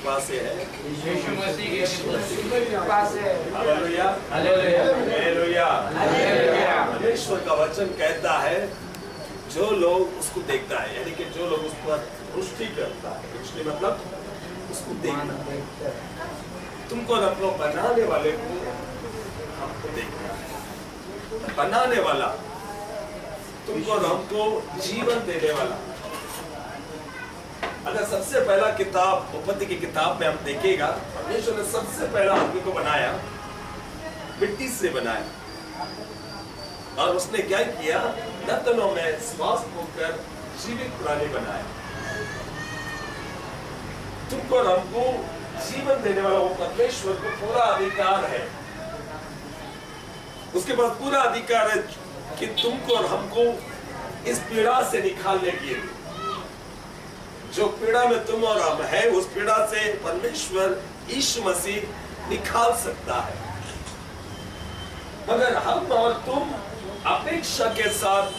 कृपा से है, यीशु मसीह की कृपा से। Hallelujah hallelujah hallelujah. हालेलुया। परमेश्वर का वचन कहता है जो लोग उसको देखता है, यानी कि जो लोग उस पर दृष्टि करता है, दृष्टि मतलब उसको देखना। तुमको और अपना बनाने वाले को हमको देखना है। बनाने वाला तुमको और हमको जीवन देने वाला। अगर सबसे पहला किताब उत्पत्ति की किताब में हम देखेगा, परमेश्वर ने सबसे पहला आदमी को बनाया, मिट्टी से बनाया, और उसने क्या किया, नतनों में श्वास होकर जीवित प्राणी बनाया। तुमको और हमको जीवन देने वाला वो परमेश्वर को पूरा अधिकार है, उसके पास पूरा अधिकार है कि तुमको और हमको इस पीड़ा से निकालने के लिए। जो पीड़ा में तुम और हम है, उस पीड़ा से परमेश्वर यीशु मसीह निकाल सकता है। मगर हम और तुम अपेक्षा के साथ,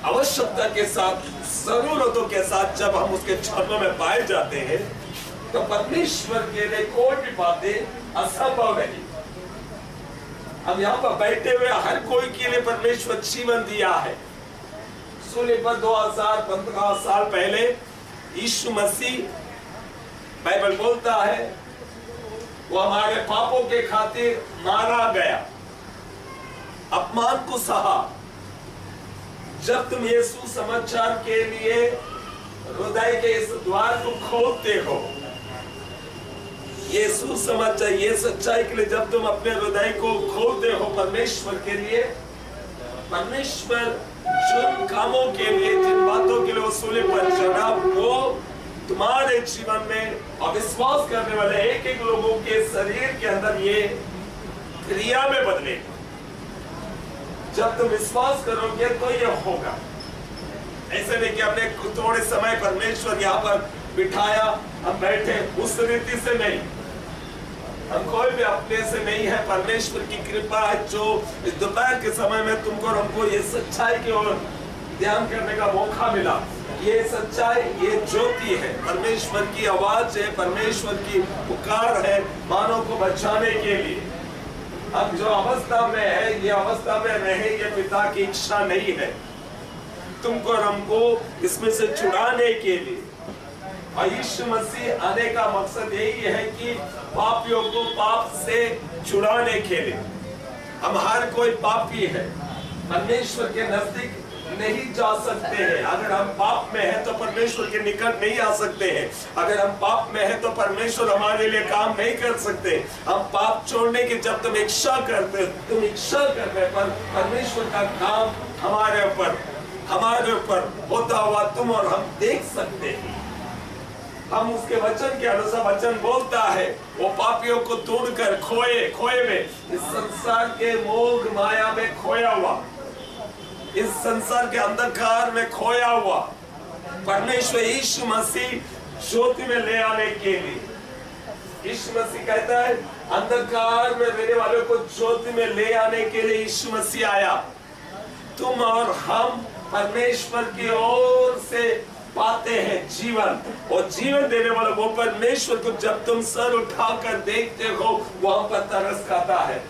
आवश्यकता के साथ, जरूरतों के साथ जब हम उसके चरणों में पाए जाते हैं, तो परमेश्वर के लिए कोई भी बातें असंभव नहीं। हम यहाँ पर बैठे हुए हर कोई के लिए परमेश्वर जीवन दिया है। सूली पर 2015 साल पहले यीशु मसीह, बाइबल बोलता है, वो हमारे पापों के खातिर मारा गया, अपमान को सहा। जब तुम यीशु समाचार के लिए हृदय के इस द्वार को खोलते हो, यीशु समाचार, ये सच्चाई के लिए जब तुम अपने हृदय को खोलते हो परमेश्वर के लिए, परमेश्वर जिन कामों के लिए, जिन बातों के लिए वो सूली पर चढ़ा, वो तुम्हारे जीवन में और विश्वास करने वाले एक एक लोगों के शरीर के अंदर ये क्रिया में बदले। जब तुम विश्वास करोगे तो ये होगा। ऐसे नहीं कि हमने थोड़े समय परमेश्वर यहाँ पर बिठाया, हम बैठे, उस रीति से नहीं। हम कोई भी अपने से नहीं है, परमेश्वर की कृपा है जो इस दोपहर के समय में तुमको और हमको ये सच्चाई की ओर ध्यान करने का मौका मिला। ये सच्चाई, ये ज्योति है, परमेश्वर की आवाज है, परमेश्वर की पुकार है मानव को बचाने के लिए। हम जो अवस्था में है, ये अवस्था में रहे, ये पिता की इच्छा नहीं है तुमको और हमको इसमें से छुड़ाने के लिए। और यीशु मसीह आने का मकसद यही है कि पापियों को पाप से छुड़ाने के लिए। हम हर कोई पापी है, परमेश्वर के नजदीक नहीं जा सकते हैं। अगर हम पाप में हैं तो परमेश्वर के निकट नहीं आ सकते हैं। अगर हम पाप में हैं तो परमेश्वर हमारे लिए काम नहीं कर सकते। हम पाप छोड़ने की जब तुम इच्छा करते, तुम इच्छा करने पर परमेश्वर का काम हमारे ऊपर होता हुआ तुम और हम देख सकते हैं। हम उसके वचन के अनुसार, वचन बोलता है, वो पापियों को ढूंढकर खोए में, इस संसार के मोह माया में खोया हुआ, इस संसार के अंधकार में खोया हुआ परमेश्वर यीशु मसीह ज्योति में ले आने के लिए। यीशु मसीह कहता है, अंधकार में रहने वालों को ज्योति में ले आने के लिए यीशु मसीह आया। तुम और हम परमेश्वर की ओर से पाते हैं जीवन, और जीवन देने वाला वो परमेश्वर को जब तुम सर उठाकर देखते हो, वो हम पर तरस खाता है,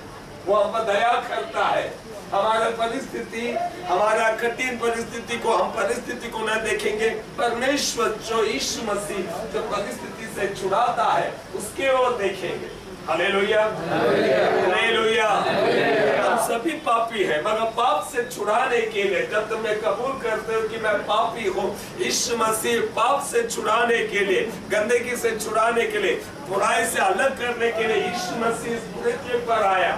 वो हम पर दया करता है। हमारा परिस्थिति, हमारा कठिन परिस्थिति को, हम परिस्थिति को न देखेंगे, परमेश्वर जो यीशु मसीह जो परिस्थिति से छुड़ाता है उसके ओर देखेंगे। Hallelujah hallelujah. हम सभी पापी हैं, मगर पाप से छुड़ाने के लिए जब तुम कबूल करते हो कि मैं पापी हूँ, यीशु मसीह पाप से छुड़ाने के लिए, गंदगी से छुड़ाने के लिए, बुराई से अलग करने के लिए यीशु मसीह इस पृथ्वी पर आया।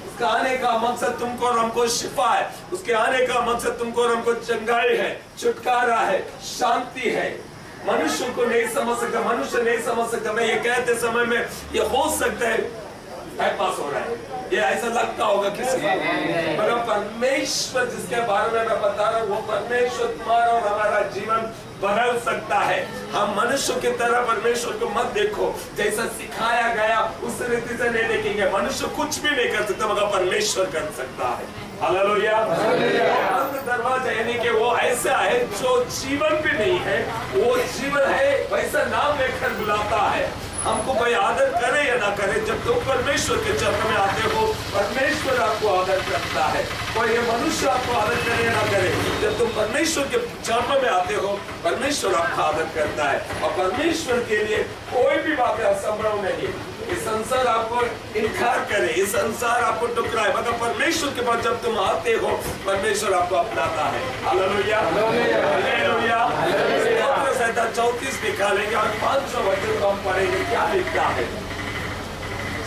उसका आने का मकसद तुमको और हमको शिफा है, उसके आने का मकसद तुमको और हमको चंगाई है, छुटकारा है, शांति है। मनुष्य को नहीं समझ सकता, मनुष्य नहीं समझ सकता। मैं ये कहते समय में ये हो सकता है टाइम पास हो रहा है, ये ऐसा लगता होगा किसी को, मगर परमेश्वर जिसके बारे में मैं बता रहा हूँ, वो परमेश्वर तुम्हारा और हमारा जीवन बदल सकता है। हम मनुष्य की तरह परमेश्वर को मत देखो, जैसा सिखाया गया उस रीति से नहीं देखेंगे। मनुष्य कुछ भी नहीं कर सकता, मगर परमेश्वर कर सकता है। हालेलुया। बंद दरवाजा यानी कि वो ऐसा है जो जीवन भी नहीं है, वो जीवन है वैसा नाम लेकर बुलाता है। हमको कोई आदर करे या ना करे, जब तुम परमेश्वर के चरण में आते हो परमेश्वर आपको आदर करता है। कोई मनुष्य आपको आदर करे या ना करे, जब तुम परमेश्वर के चरण में आते हो परमेश्वर आपका आदर करता है। और परमेश्वर के लिए कोई भी बात असंभव नहीं। ये संसार आपको इनकार करे, ये संसार आपको टुकराए, मगर परमेश्वर के पास जब तुम आते हो परमेश्वर आपको अपनाता है। Hallelujah, hallelujah. 34 निकालेंगे और 500 वचन को हम पढ़ेंगे। क्या लिखता है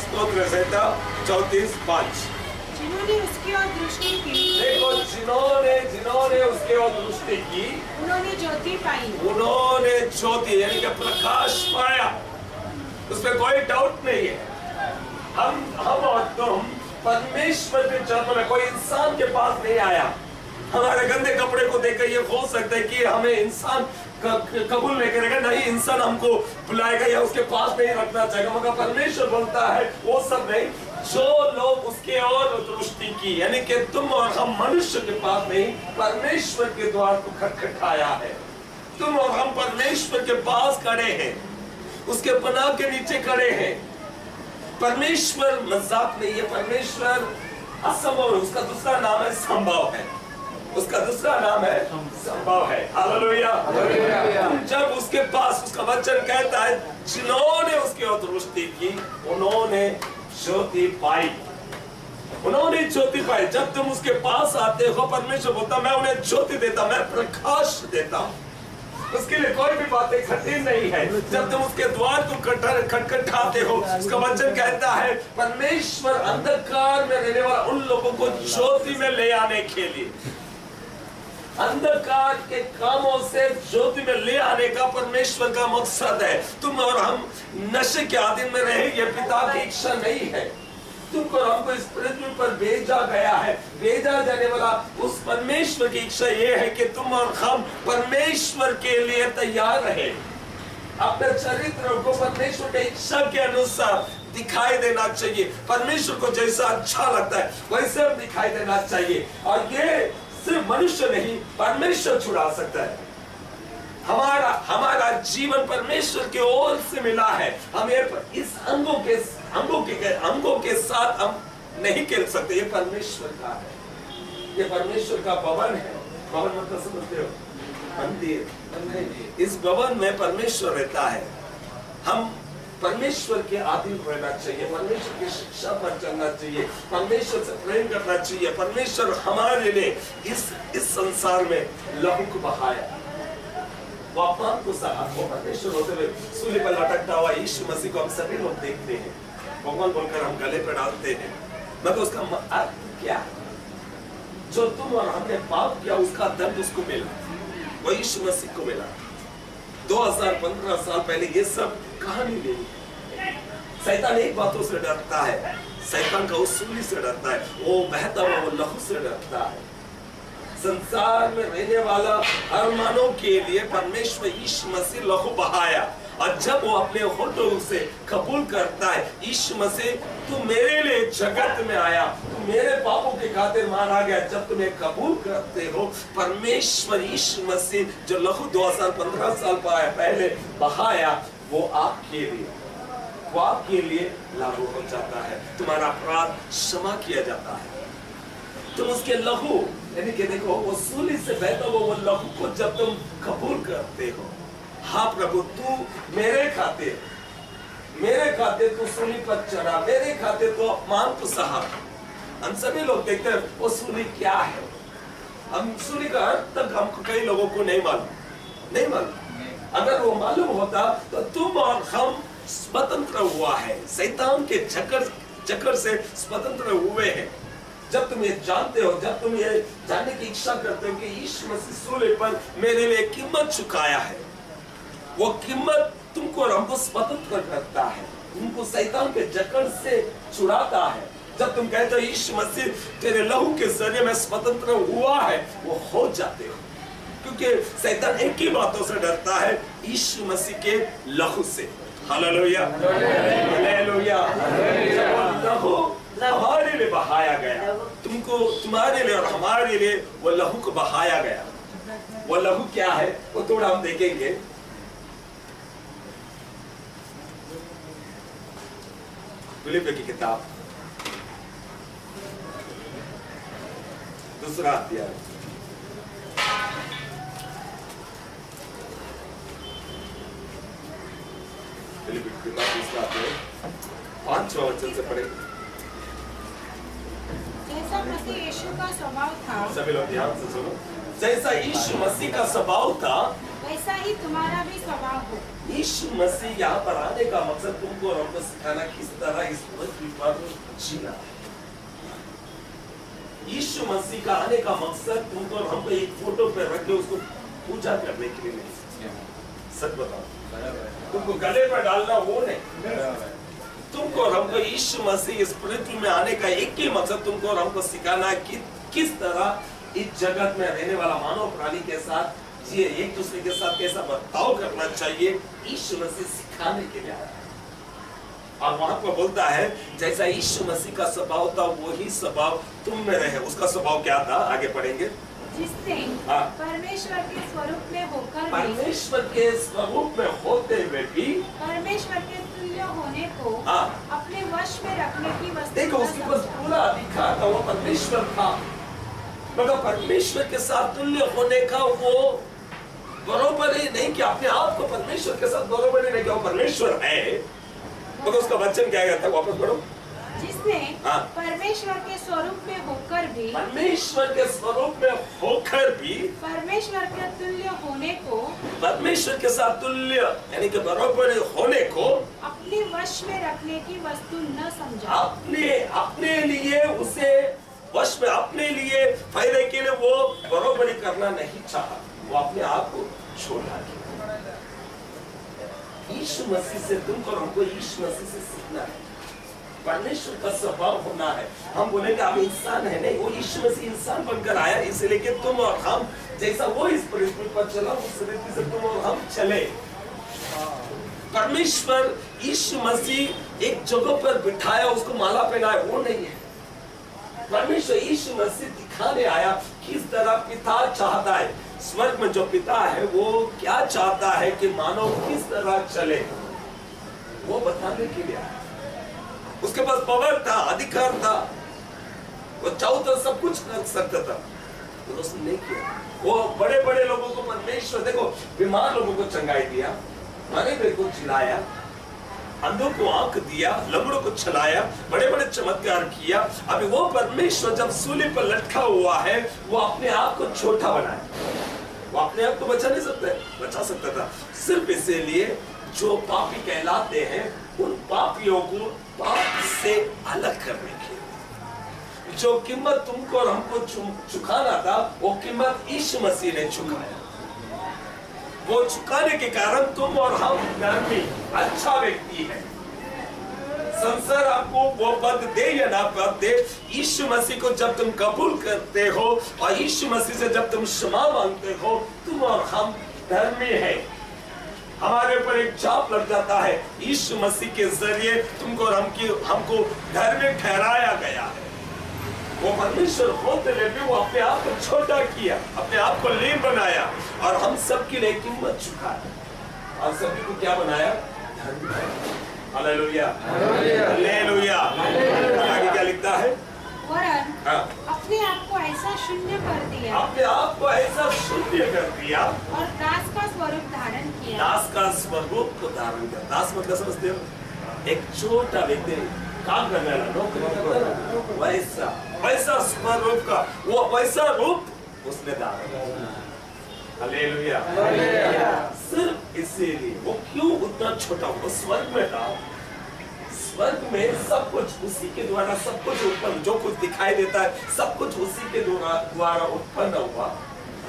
स्तोत्र संहिता 34:5। जिन्होंने उसकी ओर दृष्टि की, देखो जिन्होंने उसके ओर दृष्टि की उन्होंने ज्योति पाई। उन्होंने ज्योति यानी कि प्रकाश पाया, उसमें कोई डाउट नहीं है। हम और तुम परमेश्वर के चरणों में, कोई इंसान के पास नहीं आया। हमारे गंदे कपड़े को देखकर ये हो सकता है कि हमें इंसान कबूल नहीं करेगा, नहीं इंसान हमको बुलाएगा या उसके पास नहीं रखना चाहेगा, मगर परमेश्वर बोलता है वो सब नहीं, जो लोग उसके ओर दृष्टि की, यानी कि तुम और हम मनुष्य के पास नहीं, परमेश्वर के द्वार को खटखटाया है। तुम और हम परमेश्वर के पास खड़े हैं, उसके पनाह के नीचे खड़े हैं। परमेश्वर मजाक नहीं है, परमेश्वर असंभव, उसका दूसरा नाम है संभव है, उसका दूसरा नाम है संभव है। हालेलुया। जब उसके पास, उसका वचन कहता है जिन्होंने उसके ओर दृष्टि की उन्होंने ज्योति पाई, उन्होंने ज्योति पाई। जब तुम उसके पास आते हो परमेश्वर बोलता मैं उन्हें ज्योति देता, मैं प्रकाश देता हूं। उसके लिए कोई भी बातें कठिन नहीं है। जब तुम उसके द्वार को खटखटाते हो, उसका वचन कहता है परमेश्वर अंधकार में रहने वाला उन लोगों को ज्योति में ले आने के लिए, अंधकार के कामों से ज्योति में ले आने का परमेश्वर का मकसद है। तुम और हम नशे के आदि में रहे, ये पिता की इच्छा नहीं है। तुमको हमको इस पृथ्वी पर भेजा गया है, भेजा जाने वाला उस परमेश्वर की इच्छा ये है कि तुम और हम परमेश्वर के लिए तैयार रहे, अपने चरित्र को परमेश्वर की इच्छा के अनुसार दिखाई देना चाहिए। परमेश्वर को जैसा अच्छा लगता है वैसे दिखाई देना चाहिए। और ये सिर्फ मनुष्य नहीं, परमेश्वर छुड़ा सकता है। हमारा जीवन परमेश्वर की ओर से मिला है। हम इस अंगों के साथ हम नहीं खेल सकते। ये परमेश्वर का है, ये परमेश्वर का भवन है। भवन मतलब समझते हो, मंदिर। इस भवन में परमेश्वर रहता है। हम परमेश्वर के अधीन रहना चाहिए, परमेश्वर की शिक्षा पर चलना चाहिए, परमेश्वर से प्रेम करना चाहिए। परमेश्वर हमारे लिए इस संसार में लहू को बहाया, वो अपमान को सहा। वो परमेश्वर होते हुए सूली पर लटकता हुआ यीशु मसीह को हम सभी लोग देखते हैं, भगवान बोलकर हम गले पर डालते हैं, मगर उसका अर्थ क्या? जो तुम और हमने पाप किया उसका दंड उसको मिला, वो यीशु मसीह को मिला। 2015 साल पहले ये सब कहानी नहीं है। शैतान एक बातों से डरता है, शैतान का उस सूली से डरता है, वो बहता हुआ वो लहू से डरता है। संसार में रहने वाला हर मानव के लिए परमेश्वर यीशु मसीह लहू बहाया। और जब वो अपने होठों से कबूल करता है, यीशु मसीह तू मेरे लिए जगत में आया, तू मेरे पापों के खातिर मारा गया, जब तुम्हें कबूल करते हो परमेश्वर यीशु मसीह जो लहू 2015 साल पहले बहाया वो आपके लिए लागू हो जाता है। तुम्हारा अपराध क्षमा किया जाता है। तुम उसके लहू यानी कि देखो वो सूली से बहता हुआ वो लहू को जब तुम कबूल करते हो, हाँ प्रभु तू मेरे खातिर तू सूली पर चढ़ा, मेरे खातिर तो अपमान को सहा। हम सभी लोग देखते हैं वो सूली क्या है। हम सूली का अर्थ तक हमको कई लोगों को नहीं मालूम। अगर वो मालूम होता तो तुम और हम स्वतंत्र हुआ है, शैतान के चक्कर से स्वतंत्र हुए हैं। जब तुम ये जानते हो, जब तुम ये जानने की इच्छा करते हो कि यीशु मसीह सूली पर मेरे लिए कीमत चुकाया है, वो कीमत तुमको और हमको स्वतंत्र करता है, तुमको शैतान के जकड़ से छुड़ाता है। जब तुम कहते हो यीशु मसीह तेरे लहू के जरिए में स्वतंत्र हुआ है, वो हो जाते हो। क्योंकि शैतान एक ही बातों से डरता है, यीशु मसीह के लहू से। Hallelujah, hallelujah. लहू हमारे लिए बहाया गया, तुम तुमको, तुम्हारे लिए और हमारे लिए वो लहू को बहाया गया। वो लहू क्या है वो थोड़ा हम देखेंगे। फिलिप्पी की किताब 2 अध्याय, फिलिप्पी की किताब 2 अध्याय 5वां वचन से पढ़े। जैसा मसीह यीशु का स्वभाव था, सभी लोग ध्यान से सुनो। जैसा यीशु मसीह का स्वभाव था वैसा ही तुम्हारा भी स्वभाव हो। यीशु मसीह यहाँ पर आने का मकसद तुमको और हमको सिखाना किस तरह इस पृथ्वी पर जीना है। यीशु मसीह का आने का मकसद तुमको और हमको एक फोटो पे रख के उसको पूजा करने के लिए नहीं। सच बताओ, तुमको गले पर डालना वो नहीं। तुमको और हमको यीशु मसीह इस पृथ्वी में आने का एक ही मकसद तुमको और हमको सिखाना है कि किस तरह इस जगत में रहने वाला मानव प्राणी के साथ जिए, एक दूसरे के साथ कैसा बर्ताव करना चाहिए, यीशु मसीह सिखाने के लिए आया। और वहां पर बोलता है जैसा यीशु मसीह का स्वभाव था वही स्वभाव तुम में रहे। उसका स्वभाव क्या था, आगे पढ़ेंगे। जिसने परमेश्वर के स्वरूप में होकर भी, परमेश्वर के स्वरूप में होते हुए भी परमेश्वर के तुल्य होने को अपने वश में रखने की वस्तु देखो, उसके पास पूरा अधिकार था, वो परमेश्वर था, मगर परमेश्वर के साथ तुल्य होने का वो बरोबर ही नहीं कि अपने आप को परमेश्वर के साथ बरोबर ही नहीं कि वो परमेश्वर है। मगर उसका वचन क्या कहता है, वापस पढ़ो। जिसने परमेश्वर के स्वरूप में होकर भी, परमेश्वर के स्वरूप में होकर भी परमेश्वर के तुल्य होने को, परमेश्वर के साथ तुल्य यानी कि बराबर होने को अपने वश में रखने की वस्तु न समझा। अपने लिए उसे वश में, अपने लिए फायदे के लिए वो बराबरी करना नहीं चाहा, वो अपने आप को छोड़ा। यीशु मसीह से तुमको और हमको यीशु मसीह से सीखना है, परमेश्वर का स्वभाव होना है। हम बोलेंगे हम इंसान है, नहीं, वो यीशु मसीह इंसान बनकर आया इसलिए कि तुम और हम जैसा वो इस पृथ्वी पर चला उस रीति से तुम और हम चले। परमेश्वर यीशु मसीह एक जगह पर बिठाया उसको माला पहनाया वो नहीं है। परमेश्वर यीशु मसीह दिखाने आया किस तरह पिता चाहता है, स्वर्ग में जो पिता है वो क्या चाहता है कि मानव किस तरह चले, वो बताने के लिए आया। उसके पास पावर था, अधिकार था, वो चाहो तो सब कुछ कर सकता था, तो उसने नहीं किया। वो बड़े बड़े लोगों को परमेश्वर, देखो बीमार लोगों को चंगाई दिया, मरे हुए को जिलाया, अंधों को आंख दिया, लंगड़ों को चलाया, बड़े बड़े चमत्कार किया। अभी वो परमेश्वर जब सूली पर लटका हुआ है वो अपने आप को छोटा बनाया। वो अपने आप को बचा नहीं सकता, बचा सकता था सिर्फ इसीलिए जो पापी कहलाते हैं उन पापियों को पाप से अलग करने के। जो कीमत तुमको और हमको चुकाना था वो कीमत यीशु मसीह ने चुकाया। वो चुकाने के कारण तुम और हम धर्मी अच्छा व्यक्ति है। संसार आपको वो पद दे या ना पद दे, यीशु मसीह को जब तुम कबूल करते हो और यीशु मसीह से जब तुम क्षमा मांगते हो, तुम और हम धर्मी है। हमारे ऊपर एक छाप लग जाता है, यीशु मसीह के जरिए तुमको और हमको धर्मी ठहराया गया है। वो परमेश्वर होते हुए भी वो अपने आप को छोटा किया, अपने आप को लीन बनाया और हम सबके लिए कीमत चुकाया और सभी को क्या बनाया, धर्मी। Hallelujah, hallelujah. आगे क्या लिखता है, वरन अपने आप को ऐसा शून्य कर दिया, अपने आप को ऐसा शून्य कर दिया और दास का स्वरूप धारण किया। दास का स्वरूप को धारण किया। दास मतलब समझते हो, एक छोटा व्यक्ति काम करने वाला, नौकरी करता है, वैसा स्वरूप का वो वैसा रूप उसने धारण किया। हालेलुया। सिर्फ इसीलिए वो क्यों उतना छोटा, वो स्वर्ग में था, स्वर्ग में सब कुछ उसी के द्वारा सब कुछ उत्पन्न, जो कुछ दिखाई देता है सब कुछ उसी के द्वारा उत्पन्न हुआ।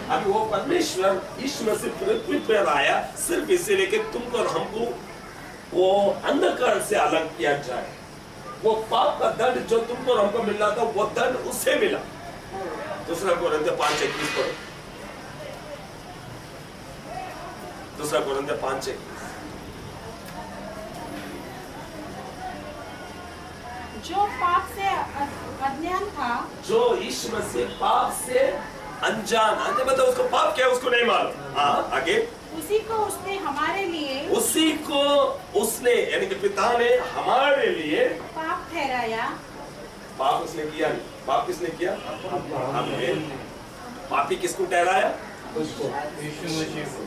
अभी वो परमेश्वर यीशु मसीह पृथ्वी पर आया सिर्फ इसीलिए कि तुमको और हमको वो अंधकार से अलग किया जाए। वो पाप का दंड जो तुमको और हमको मिल रहा था वो दंड उसे मिला। दूसरा कोरिन्थियों 5:21 पढ़ो, दूसरा कोरिन्थियों 5:21। जो पाप से अज्ञान था, जो यीशु मसीह पाप से अनजान, मतलब उसको पाप क्या उसको नहीं मालूम। हाँ आगे, उसी को उसने हमारे लिए, उसी को उसने यानी कि पिता ने हमारे लिए पाप ठहराया। पाप उसने किया नहीं, पाप किसने किया? हमने। पापी किसको ठहराया? यीशु मसीह को।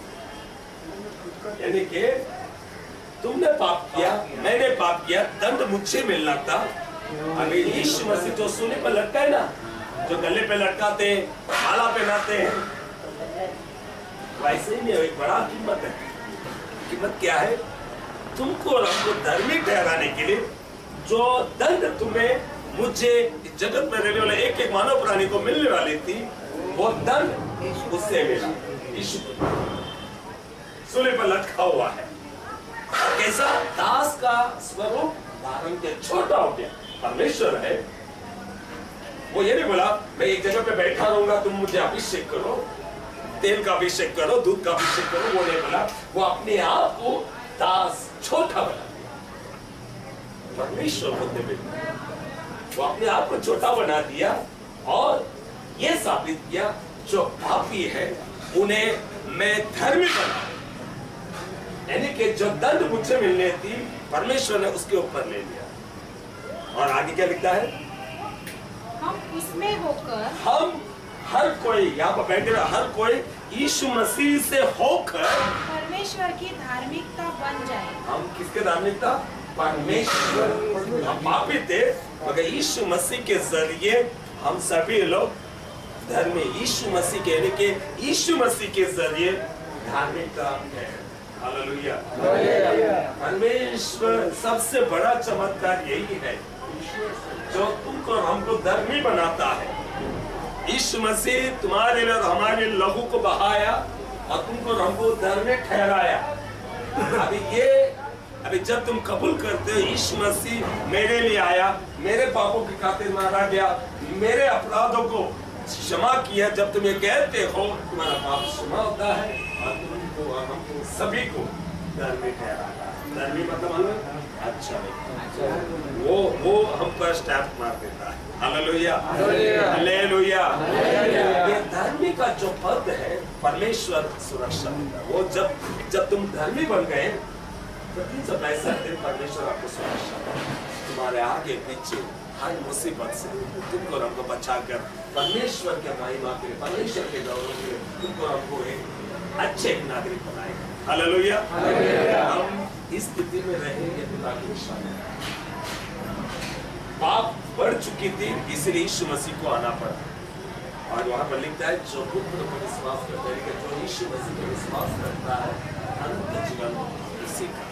यानी कि तुमने पाप किया, मैंने पाप किया, दंड मुझसे मिलना था। अगर यीशु मसीह जो सूली पर लटका है ना, जो गले पे लटकाते हैं, माला पहनाते हैं, वैसे ही नहीं, एक बड़ा कीमत है। कीमत क्या है? तुमको और हमको धर्मी ठहराने के लिए जो दंड तुम्हें मुझे इस जगत में रहने वाले एक एक मानव प्राणी को मिलने वाली थी, वो दंड उससे मिला। यीशु सूली पर लटका हुआ है। कैसा? दास का स्वरूप धारण के छोटा हो गया। परमेश्वर है, वो ये नहीं बोला मैं एक जगह पे बैठा रहूंगा, तुम मुझे अभिषेक करो, तेल का अभिषेक करो, दूध का अभिषेक करो, वो नहीं बोला। वो अपने आप को दास छोटा बना दिया। परमेश्वर होते हुए वो अपने आप को छोटा बना दिया और ये साबित किया जो पापी है उन्हें मैं धर्मी बना। यानी कि जो दंड मुझे मिलने थी परमेश्वर ने उसके ऊपर ले लिया। और आगे क्या लिखता है? हम उसमें होकर, हम हर कोई यहाँ पर बैठे हुए हर कोई यीशु मसीह से होकर परमेश्वर की धार्मिकता बन जाए। हम किसके धार्मिकता? परमेश्वर। हम पापी थे मगर यीशु मसीह के जरिए हम सभी लोग धर्मी, यीशु मसीह के यानी कि यीशु मसीह के जरिए धार्मिकता है। हालेलुया। परमेश्वर सबसे बड़ा चमत्कार यही है जो तुमको और हमको धर्मी बनाता है। यीशु मसीह तुम्हारे लिए और हमारे लिए लहू को बहाया और तुमको और हमको धर्मी ठहराया। अभी जब तुम कबूल करते हो यीशु मसीह मेरे लिए आया, मेरे पापों की खातिर मारा गया, मेरे अपराधों को क्षमा किया, जब तुम ये कहते हो तुम्हारा पाप क्षमा होता है और तुमको और हमको सभी को धर्मी ठहराता है। धर्मी मतलब अच्छा वो हम पर स्टैम्प मार देता है। Hallelujah, hallelujah. ये धर्मी का जो पद है परमेश्वर सुरक्षा देता है। वो जब तुम धर्मी बन गए सब ऐसा परमेश्वर आपको सुरक्षा तुम्हारे आगे पीछे हर मुसीबत से तुमको और हमको बचाकर परमेश्वर के महिमा के लिए, परमेश्वर के गौरव के लिए तुमको और हमको एक अच्छे नागरिक बनाएगा। हालेलुया। हम इस स्थिति में रहेंगे पिता की इच्छा में। पाप बढ़ चुकी थी इसलिए यीशु मसीह को आना पड़ा। और वहां पर लिखता है जो पुत्र पर विश्वास करता है, जो यीशु मसीह पर विश्वास करता है अनंत जीवन उसी का।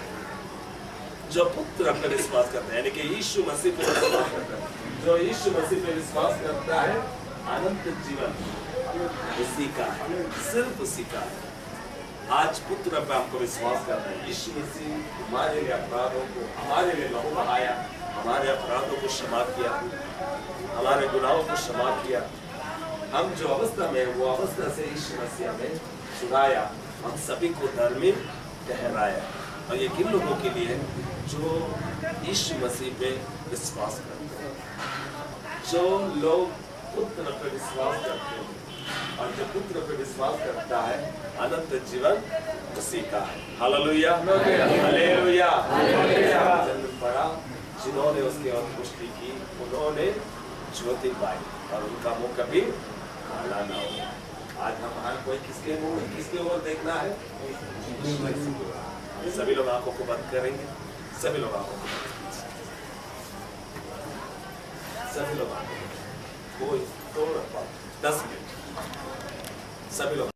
जो पुत्र पर विश्वास करता है यानी कि यीशु मसीह पर विश्वास करता है, जो यीशु मसीह पर विश्वास करता है अनंत जीवन उसी का है, सिर्फ उसी का है। आज पुत्र पर हमको विश्वास करना है। यीशु मसीह हमारे लिए अपराधों को, हमारे लिए लहू बहाया, हमारे अपराधों को क्षमा किया, हमारे गुनाहों को क्षमा किया। हम जो अवस्था में वो अवस्था से यीशु मसीह हमें छुड़ाया, हम सभी को धर्मी ठहराया। और ये किन लोगों के लिए जो यीशु मसीह पे विश्वास करते हैं, जो लोग पुत्र पे विश्वास करते हैं। और जो पुत्र पे विश्वास करता है अनंत जीवन उसी का है। Hallelujah, hallelujah. जन्म पड़ा जिन्होंने उसकी और पुष्टि की उन्होंने ज्योति पाई और उनका मुंह कभी काला ना हो। आज हम हर कोई किसके मुंह किसके ओर देखना है? सभी लोग आंखों को बंद करेंगे, सभी लोग आंखों को बंद करेंगे, सभी लोग कोई 10 मिनट सभी लोग